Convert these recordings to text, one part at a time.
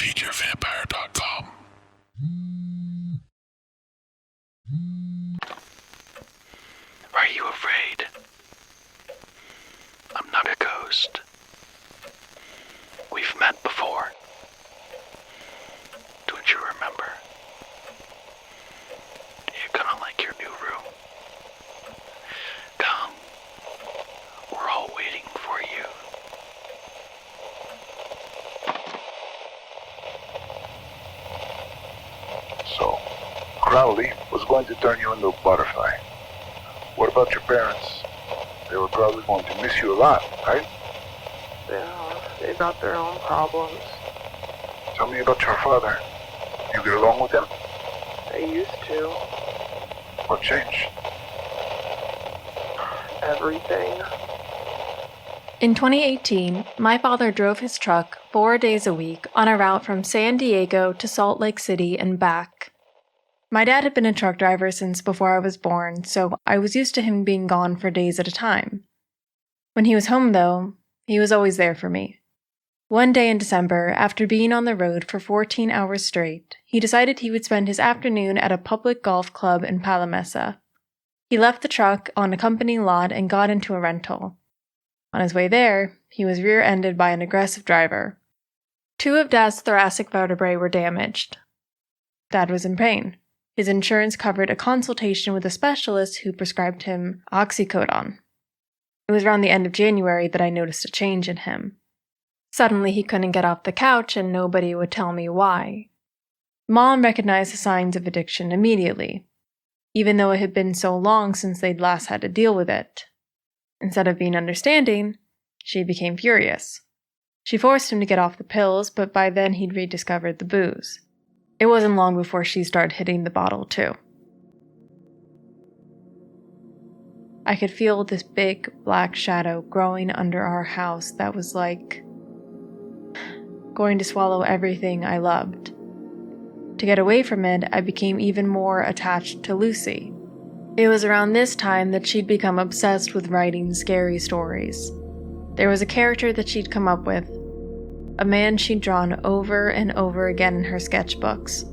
feedyourvampire.com. Are you afraid? I'm not a ghost. We've met before. Don't you remember? You're gonna like your new room. Come. We're all waiting for you. So, Crawly was going to turn you into a butterfly. What about your parents? They were probably going to miss you a lot, right? Yeah, they got their own problems. Tell me about your father. You get along with him? I used to. What changed? Everything. In 2018, my father drove his truck 4 days a week on a route from San Diego to Salt Lake City and back. My dad had been a truck driver since before I was born, so I was used to him being gone for days at a time. When he was home, though, he was always there for me. One day in December, after being on the road for 14 hours straight, he decided he would spend his afternoon at a public golf club in Palamesa. He left the truck on a company lot and got into a rental. On his way there, he was rear-ended by an aggressive driver. 2 of Dad's thoracic vertebrae were damaged. Dad was in pain. His insurance covered a consultation with a specialist who prescribed him oxycodone. It was around the end of January that I noticed a change in him. Suddenly he couldn't get off the couch and nobody would tell me why. Mom recognized the signs of addiction immediately, even though it had been so long since they'd last had to deal with it. Instead of being understanding, she became furious. She forced him to get off the pills, but by then he'd rediscovered the booze. It wasn't long before she started hitting the bottle too. I could feel this big black shadow growing under our house that was like going to swallow everything I loved. To get away from it, I became even more attached to Lucy. It was around this time that she'd become obsessed with writing scary stories. There was a character that she'd come up with, a man she'd drawn over and over again in her sketchbooks.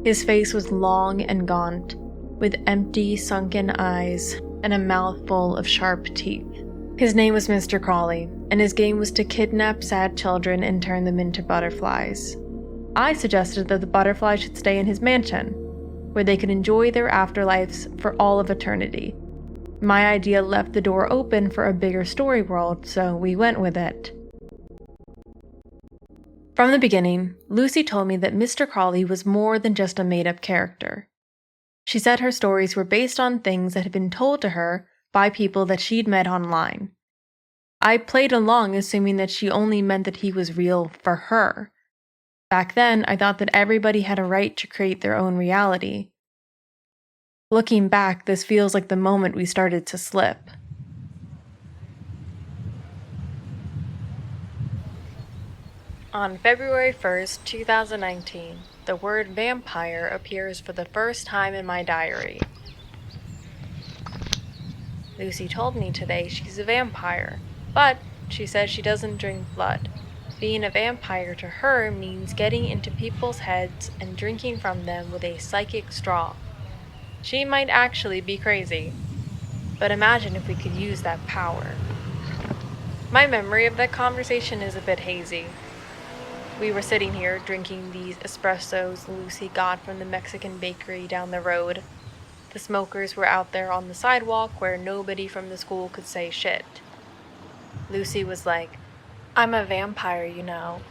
His face was long and gaunt, with empty, sunken eyes and a mouth full of sharp teeth. His name was Mr. Crawly, and his game was to kidnap sad children and turn them into butterflies. I suggested that the butterflies should stay in his mansion, where they could enjoy their afterlives for all of eternity. My idea left the door open for a bigger story world, so we went with it. From the beginning, Lucy told me that Mr. Crawly was more than just a made-up character. She said her stories were based on things that had been told to her by people that she'd met online. I played along, assuming that she only meant that he was real for her. Back then, I thought that everybody had a right to create their own reality. Looking back, this feels like the moment we started to slip. On February 1st, 2019, the word vampire appears for the first time in my diary. Lucy told me today she's a vampire, but she says she doesn't drink blood. Being a vampire to her means getting into people's heads and drinking from them with a psychic straw. She might actually be crazy, but imagine if we could use that power. My memory of that conversation is a bit hazy. We were sitting here drinking these espressos Lucy got from the Mexican bakery down the road. The smokers were out there on the sidewalk where nobody from the school could say shit. Lucy was like, "I'm a vampire, you know."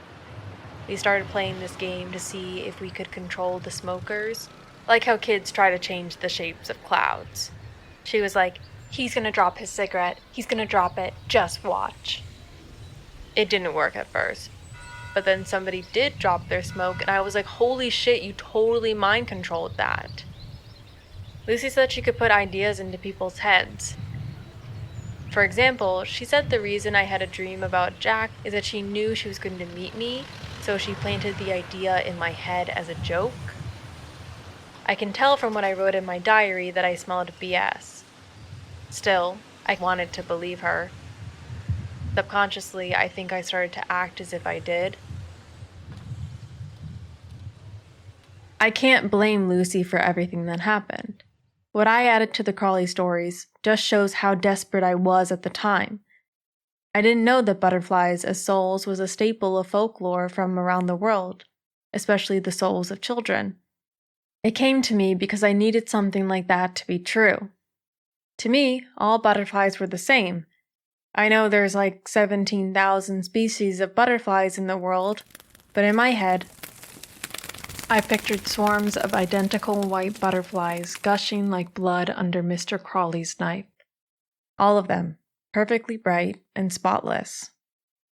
We started playing this game to see if we could control the smokers, like how kids try to change the shapes of clouds. She was like, "He's gonna drop his cigarette. He's gonna drop it. Just watch." It didn't work at first. But then somebody did drop their smoke, and I was like, holy shit, you totally mind controlled that. Lucy said she could put ideas into people's heads. For example, she said the reason I had a dream about Jack is that she knew she was going to meet me, so she planted the idea in my head as a joke. I can tell from what I wrote in my diary that I smelled BS. Still, I wanted to believe her. Subconsciously, I think I started to act as if I did. I can't blame Lucy for everything that happened. What I added to the Crawly stories just shows how desperate I was at the time. I didn't know that butterflies as souls was a staple of folklore from around the world, especially the souls of children. It came to me because I needed something like that to be true. To me, all butterflies were the same. I know there's like 17,000 species of butterflies in the world, but in my head, I pictured swarms of identical white butterflies gushing like blood under Mr. Crawly's knife. All of them, perfectly bright and spotless.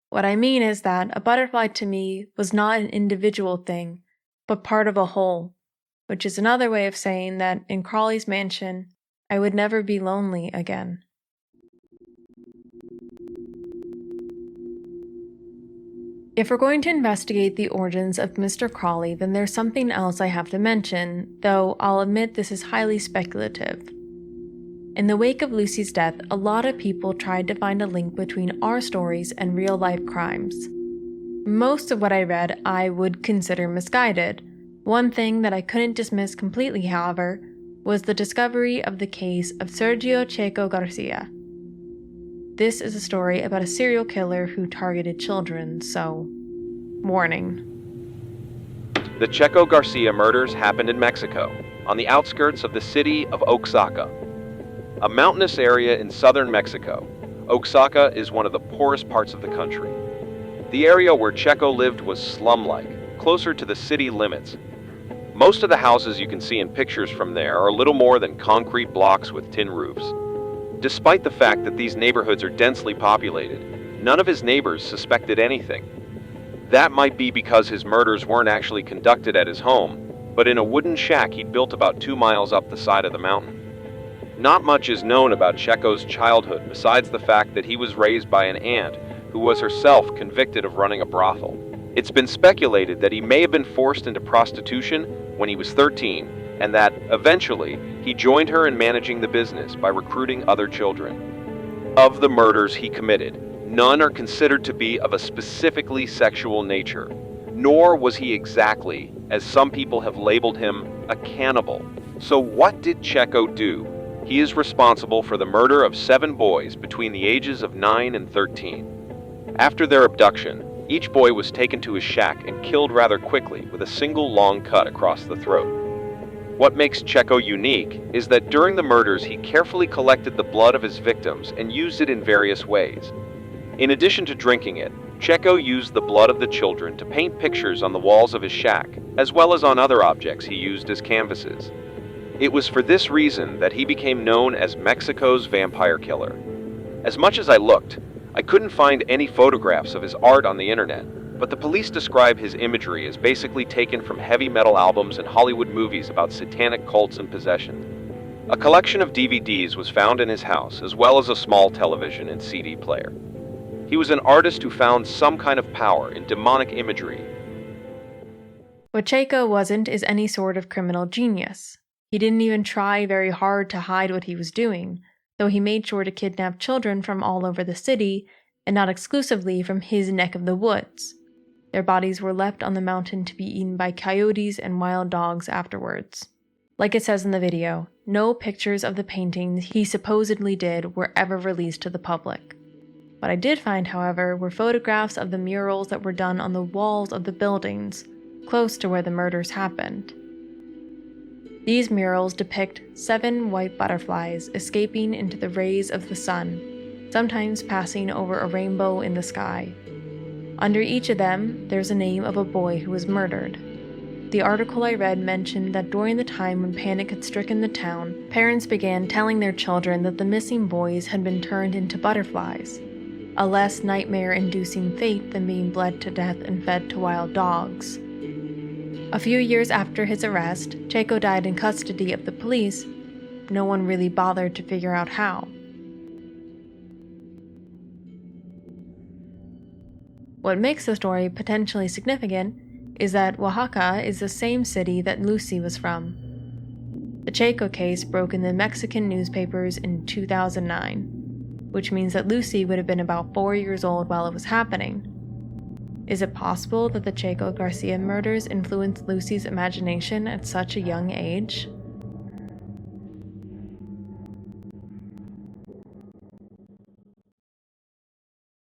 What I mean is that a butterfly to me was not an individual thing, but part of a whole, which is another way of saying that in Crawly's mansion, I would never be lonely again. If we're going to investigate the origins of Mr. Crawly, then there's something else I have to mention, though I'll admit this is highly speculative. In the wake of Lucy's death, a lot of people tried to find a link between our stories and real-life crimes. Most of what I read I would consider misguided. One thing that I couldn't dismiss completely, however, was the discovery of the case of Sergio Checo Garcia. This is a story about a serial killer who targeted children, so warning. The Checo Garcia murders happened in Mexico, on the outskirts of the city of Oaxaca. A mountainous area in southern Mexico, Oaxaca is one of the poorest parts of the country. The area where Checo lived was slum-like, closer to the city limits. Most of the houses you can see in pictures from there are little more than concrete blocks with tin roofs. Despite the fact that these neighborhoods are densely populated, none of his neighbors suspected anything. That might be because his murders weren't actually conducted at his home, but in a wooden shack he'd built about 2 miles up the side of the mountain. Not much is known about Checo's childhood besides the fact that he was raised by an aunt who was herself convicted of running a brothel. It's been speculated that he may have been forced into prostitution when he was 13, and that, eventually, he joined her in managing the business by recruiting other children. Of the murders he committed, none are considered to be of a specifically sexual nature, nor was he exactly, as some people have labeled him, a cannibal. So what did Checo do? He is responsible for the murder of 7 boys between the ages of 9 and 13. After their abduction, each boy was taken to his shack and killed rather quickly with a single long cut across the throat. What makes Checo unique is that during the murders he carefully collected the blood of his victims and used it in various ways. In addition to drinking it, Checo used the blood of the children to paint pictures on the walls of his shack, as well as on other objects he used as canvases. It was for this reason that he became known as Mexico's vampire killer. As much as I looked, I couldn't find any photographs of his art on the internet, but the police describe his imagery as basically taken from heavy metal albums and Hollywood movies about satanic cults and possession. A collection of DVDs was found in his house, as well as a small television and CD player. He was an artist who found some kind of power in demonic imagery. What Checo wasn't is any sort of criminal genius. He didn't even try very hard to hide what he was doing, though he made sure to kidnap children from all over the city, and not exclusively from his neck of the woods. Their bodies were left on the mountain to be eaten by coyotes and wild dogs afterwards. Like it says in the video, no pictures of the paintings he supposedly did were ever released to the public. What I did find, however, were photographs of the murals that were done on the walls of the buildings, close to where the murders happened. These murals depict 7 white butterflies escaping into the rays of the sun, sometimes passing over a rainbow in the sky. Under each of them, there's a name of a boy who was murdered. The article I read mentioned that during the time when panic had stricken the town, parents began telling their children that the missing boys had been turned into butterflies, a less nightmare-inducing fate than being bled to death and fed to wild dogs. A few years after his arrest, Checo died in custody of the police. No one really bothered to figure out how. What makes the story potentially significant is that Oaxaca is the same city that Lucy was from. The Checo case broke in the Mexican newspapers in 2009, which means that Lucy would have been about 4 years old while it was happening. Is it possible that the Chaco Garcia murders influenced Lucy's imagination at such a young age?